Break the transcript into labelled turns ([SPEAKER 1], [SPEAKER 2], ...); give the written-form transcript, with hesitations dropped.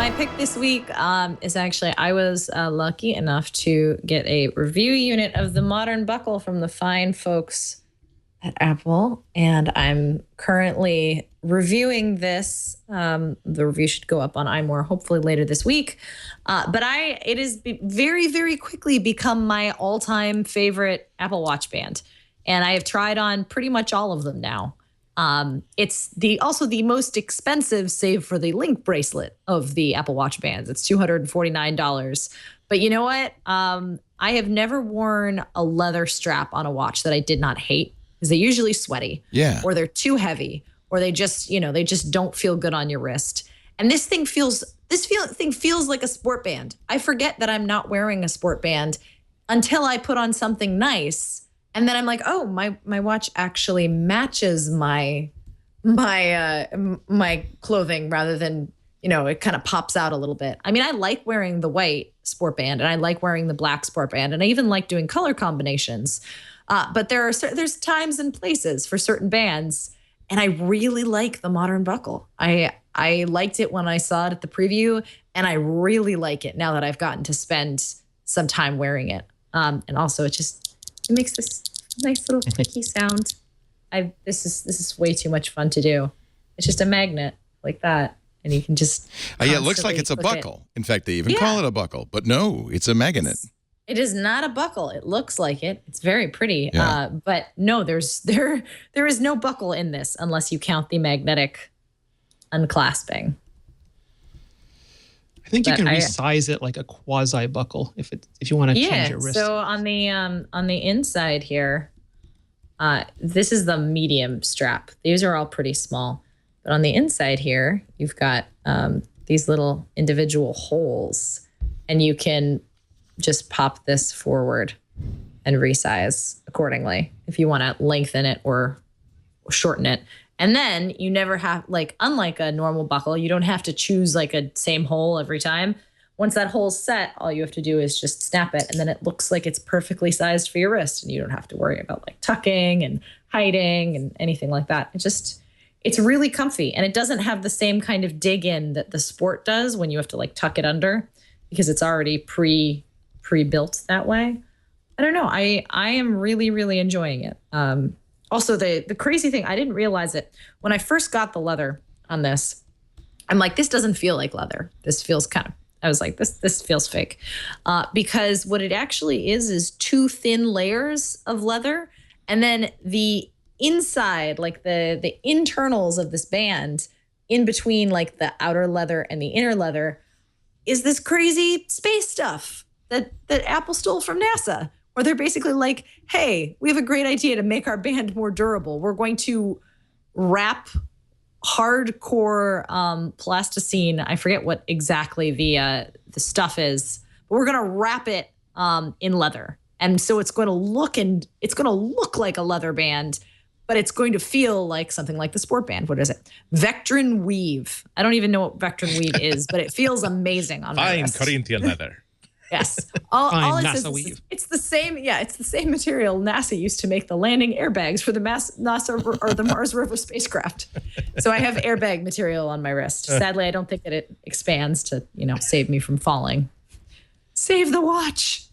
[SPEAKER 1] my pick this week is actually, I was lucky enough to get a review unit of the modern buckle from the fine folks at Apple, and I'm currently reviewing this. The review should go up on iMore hopefully later this week. But it has very, very quickly become my all-time favorite Apple Watch band, and I have tried on pretty much all of them now. It's also the most expensive, save for the Link bracelet, of the Apple Watch bands. It's $249. But you know what? I have never worn a leather strap on a watch that I did not hate, because they're usually sweaty, or they're too heavy, or they just don't feel good on your wrist. And this thing feels like a sport band. I forget that I'm not wearing a sport band until I put on something nice. And then I'm like, oh, my watch actually matches my clothing, rather than, it kind of pops out a little bit. I mean, I like wearing the white sport band, and I like wearing the black sport band, and I even like doing color combinations. But there's times and places for certain bands, and I really like the modern buckle. I liked it when I saw it at the preview, and I really like it now that I've gotten to spend some time wearing it. And also, it makes this nice little clicky sound. This is way too much fun to do. It's just a magnet like that, and you can just
[SPEAKER 2] it looks like it's a buckle. In fact, they even call it a buckle, but no, it's a magnet.
[SPEAKER 1] It is not a buckle. It looks like it. It's very pretty. But no, there is no buckle in this unless you count the magnetic unclasping.
[SPEAKER 3] I think you can resize it like a quasi buckle if you want to change your wrist.
[SPEAKER 1] So on the inside here, this is the medium strap. These are all pretty small, but on the inside here, you've got these little individual holes, and you can just pop this forward and resize accordingly if you want to lengthen it or shorten it. And then you never have, unlike a normal buckle, you don't have to choose like a same hole every time. Once that hole's set, all you have to do is just snap it, and then it looks like it's perfectly sized for your wrist, and you don't have to worry about tucking and hiding and anything like that. It's really comfy, and it doesn't have the same kind of dig in that the Sport does when you have to tuck it under, because it's already pre-built that way. I don't know. I am really, really enjoying it. Also, the crazy thing, I didn't realize it. When I first got the leather on this, I'm like, this doesn't feel like leather. This feels I was like, this feels fake. Because what it actually is two thin layers of leather. And then the inside, the internals of this band, in between the outer leather and the inner leather, is this crazy space stuff that Apple stole from NASA. Where they're basically like, hey, we have a great idea to make our band more durable. We're going to wrap hardcore plasticine. I forget what exactly the stuff is, but we're going to wrap it in leather. And so it's going to look like a leather band, but it's going to feel like something like the sport band. What is it? Vectrin Weave. I don't even know what Vectrin Weave is, but it feels amazing on my wrist.
[SPEAKER 4] Fine Corinthian leather.
[SPEAKER 1] Yes. All it says
[SPEAKER 3] weave.
[SPEAKER 1] It's the same. Yeah, it's the same material NASA used to make the landing airbags for the NASA or the Mars rover spacecraft. So I have airbag material on my wrist. Sadly, I don't think that it expands to, save me from falling. Save the watch.